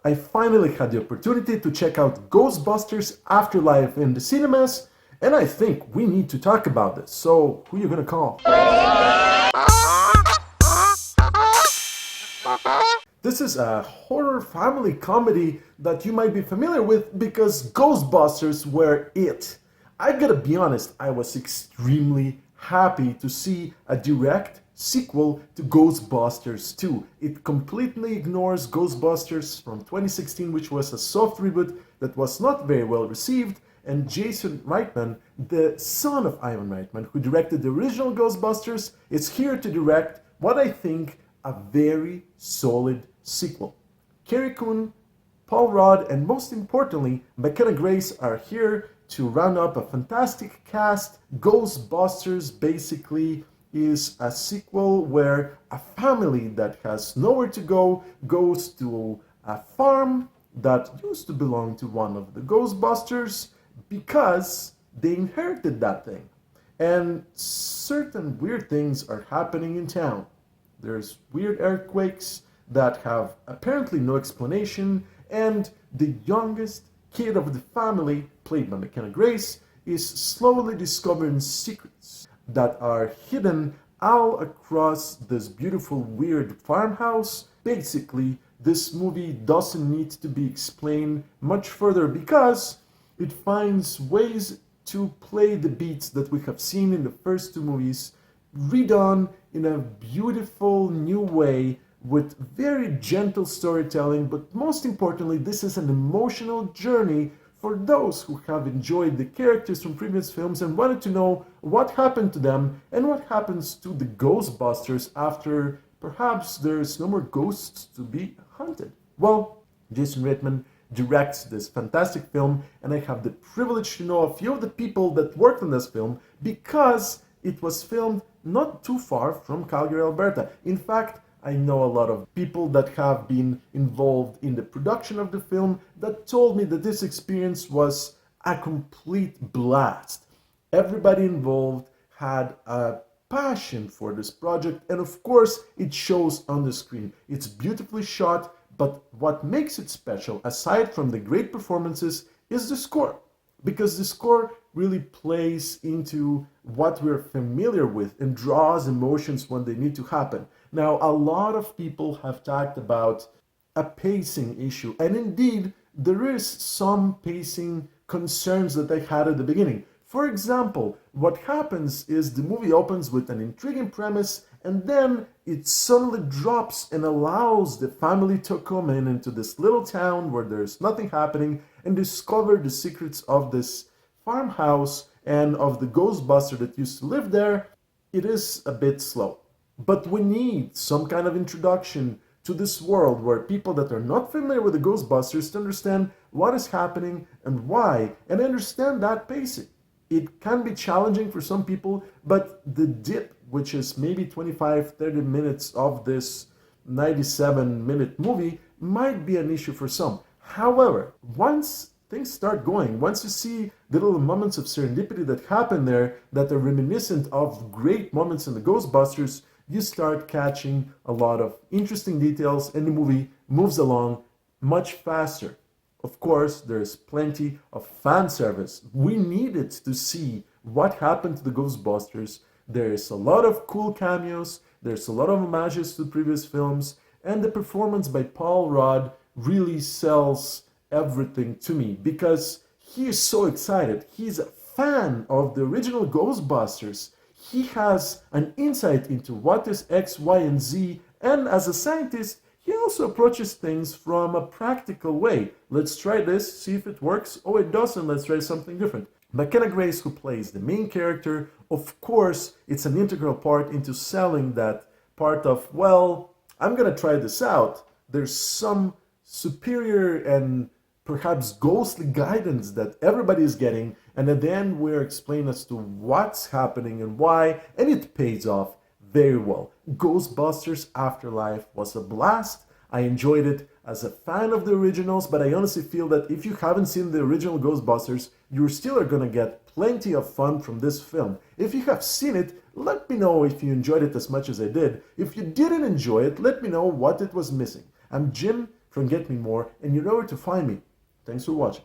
I finally had the opportunity to check out Ghostbusters Afterlife in the cinemas, and I think we need to talk about this. So, who are you gonna call? This is a horror family comedy that you might be familiar with because Ghostbusters were it. I gotta be honest, I was extremely happy to see a direct sequel to Ghostbusters 2. It completely ignores Ghostbusters from 2016, which was a soft reboot that was not very well received, and Jason Reitman, the son of Ivan Reitman, who directed the original Ghostbusters, is here to direct what I think a very solid sequel. Carrie Coon, Paul Rudd, and most importantly, McKenna Grace are here to round up a fantastic cast. Ghostbusters basically is a sequel where a family that has nowhere to go goes to a farm that used to belong to one of the Ghostbusters because they inherited that thing. And certain weird things are happening in town. There's weird earthquakes that have apparently no explanation, and the youngest kid of the family, played by McKenna Grace, is slowly discovering secrets that are hidden all across this beautiful, weird farmhouse. Basically, this movie doesn't need to be explained much further because it finds ways to play the beats that we have seen in the first two movies, redone in a beautiful new way with very gentle storytelling, but most importantly, this is an emotional journey for those who have enjoyed the characters from previous films and wanted to know what happened to them and what happens to the Ghostbusters after perhaps there's no more ghosts to be hunted. Well, Jason Reitman directs this fantastic film, and I have the privilege to know a few of the people that worked on this film because it was filmed not too far from Calgary, Alberta. In fact, I know a lot of people that have been involved in the production of the film that told me that this experience was a complete blast. Everybody involved had a passion for this project, and of course, it shows on the screen. It's beautifully shot, but what makes it special, aside from the great performances, is the score. Because the score really plays into what we're familiar with and draws emotions when they need to happen. Now, a lot of people have talked about a pacing issue, and indeed, there is some pacing concerns that I had at the beginning. For example, what happens is the movie opens with an intriguing premise, and then it suddenly drops and allows the family to come in into this little town where there's nothing happening and discover the secrets of this farmhouse and of the Ghostbuster that used to live there. It is a bit slow. But we need some kind of introduction to this world where people that are not familiar with the Ghostbusters to understand what is happening and why, and understand that pacing. It can be challenging for some people, but the dip, which is maybe 25-30 minutes of this 97-minute movie, might be an issue for some. However, once things start going, once you see the little moments of serendipity that happen there that are reminiscent of great moments in the Ghostbusters, you start catching a lot of interesting details, and the movie moves along much faster. Of course, there's plenty of fan service. We needed to see what happened to the Ghostbusters. There's a lot of cool cameos, there's a lot of homages to previous films, and the performance by Paul Rudd really sells everything to me because he is so excited. He's a fan of the original Ghostbusters. He has an insight into what is X, Y, and Z, and as a scientist, he also approaches things from a practical way. Let's try this, see if it works. Oh, it doesn't, let's try something different. McKenna Grace, who plays the main character, of course, it's an integral part into selling that part of, well, I'm gonna try this out. There's some superior and perhaps ghostly guidance that everybody is getting, and at the end we're explained as to what's happening and why, and it pays off very well. Ghostbusters Afterlife was a blast. I enjoyed it as a fan of the originals, but I honestly feel that if you haven't seen the original Ghostbusters, you still are gonna get plenty of fun from this film. If you have seen it, let me know if you enjoyed it as much as I did. If you didn't enjoy it, let me know what it was missing. I'm Jim from Get Me More, and you know where to find me. Thanks for watching.